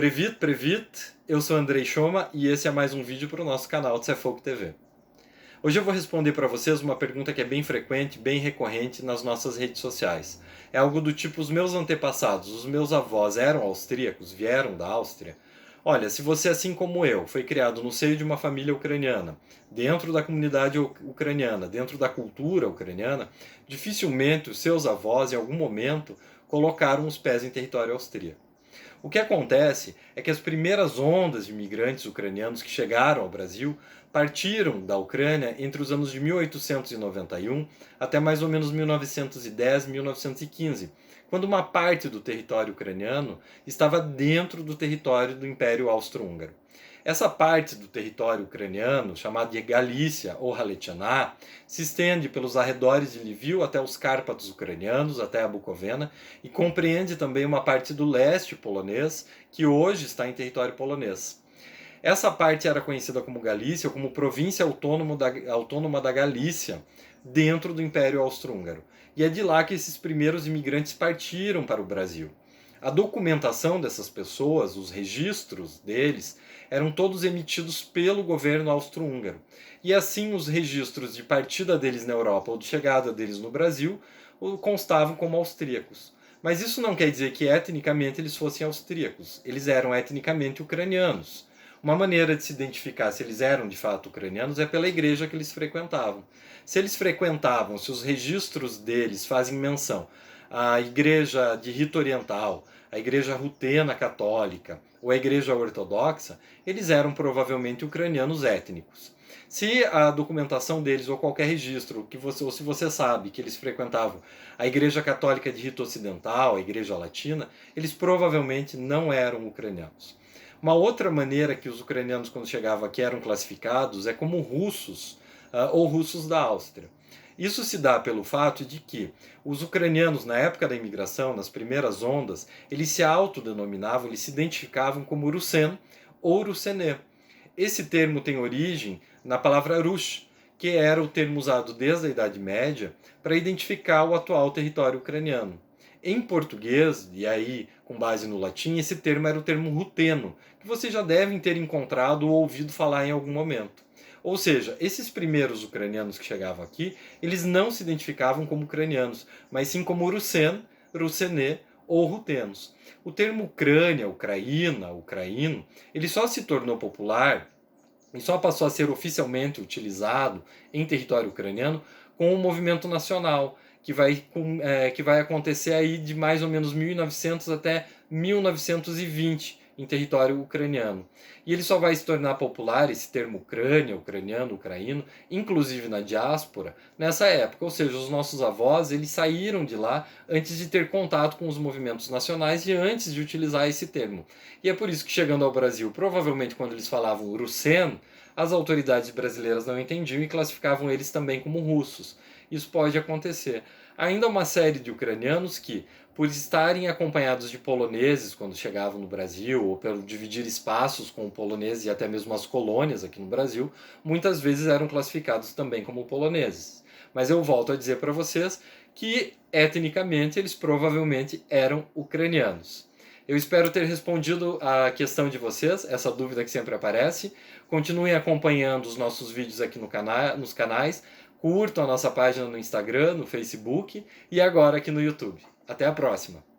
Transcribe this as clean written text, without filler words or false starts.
Previt, eu sou Andrei Choma e esse é mais um vídeo para o nosso canal de Cefolk TV. Hoje eu vou responder para vocês uma pergunta que é bem frequente, bem recorrente nas nossas redes sociais. É algo do tipo: os meus antepassados, os meus avós eram austríacos, vieram da Áustria? Olha, se você, assim como eu, foi criado no seio de uma família ucraniana, dentro da comunidade ucraniana, dentro da cultura ucraniana, dificilmente os seus avós, em algum momento, colocaram os pés em território austríaco. O que acontece é que as primeiras ondas de imigrantes ucranianos que chegaram ao Brasil partiram da Ucrânia entre os anos de 1891 até mais ou menos 1910, 1915, quando uma parte do território ucraniano estava dentro do território do Império Austro-Húngaro. Essa parte do território ucraniano, chamada de Galícia ou Haletianá, se estende pelos arredores de Lviv até os Cárpatos ucranianos, até a Bucovena, e compreende também uma parte do leste polonês, que hoje está em território polonês. Essa parte era conhecida como Galícia, ou como província autônoma da Galícia, dentro do Império Austro-Húngaro. E é de lá que esses primeiros imigrantes partiram para o Brasil. A documentação dessas pessoas, os registros deles, eram todos emitidos pelo governo austro-húngaro. E assim os registros de partida deles na Europa ou de chegada deles no Brasil constavam como austríacos. Mas isso não quer dizer que etnicamente eles fossem austríacos. Eles eram etnicamente ucranianos. Uma maneira de se identificar se eles eram de fato ucranianos é pela igreja que eles frequentavam. Se eles frequentavam, se os registros deles fazem menção à igreja de rito oriental, a igreja rutena católica ou a igreja ortodoxa, eles eram provavelmente ucranianos étnicos. Se a documentação deles ou qualquer registro, ou se você sabe que eles frequentavam a igreja católica de rito ocidental, a igreja latina, eles provavelmente não eram ucranianos. Uma outra maneira que os ucranianos, quando chegavam aqui, eram classificados é como russos ou russos da Áustria. Isso se dá pelo fato de que os ucranianos, na época da imigração, nas primeiras ondas, eles se autodenominavam, eles se identificavam como Russen ou Russenê. Esse termo tem origem na palavra Rush, que era o termo usado desde a Idade Média para identificar o atual território ucraniano. Em português, e aí com base no latim, esse termo era o termo ruteno, que vocês já devem ter encontrado ou ouvido falar em algum momento. Ou seja, esses primeiros ucranianos que chegavam aqui, eles não se identificavam como ucranianos, mas sim como Russen, Russenê ou rutenos. O termo Ucrânia, Ucraína, ucraíno, ele só se tornou popular e só passou a ser oficialmente utilizado em território ucraniano com o movimento nacional, que vai acontecer aí de mais ou menos 1900 até 1920, em território ucraniano. E ele só vai se tornar popular, esse termo Ucrânia, ucraniano, ucraíno, inclusive na diáspora, nessa época. Ou seja, os nossos avós, eles saíram de lá antes de ter contato com os movimentos nacionais e antes de utilizar esse termo. E é por isso que, chegando ao Brasil, provavelmente quando eles falavam Russen, as autoridades brasileiras não entendiam e classificavam eles também como russos. Isso pode acontecer. Ainda uma série de ucranianos que, por estarem acompanhados de poloneses quando chegavam no Brasil, ou pelo dividir espaços com poloneses e até mesmo as colônias aqui no Brasil, muitas vezes eram classificados também como poloneses. Mas eu volto a dizer para vocês que, etnicamente, eles provavelmente eram ucranianos. Eu espero ter respondido a questão de vocês, essa dúvida que sempre aparece. Continuem acompanhando os nossos vídeos aqui nos canais, curtam a nossa página no Instagram, no Facebook e agora aqui no YouTube. Até a próxima!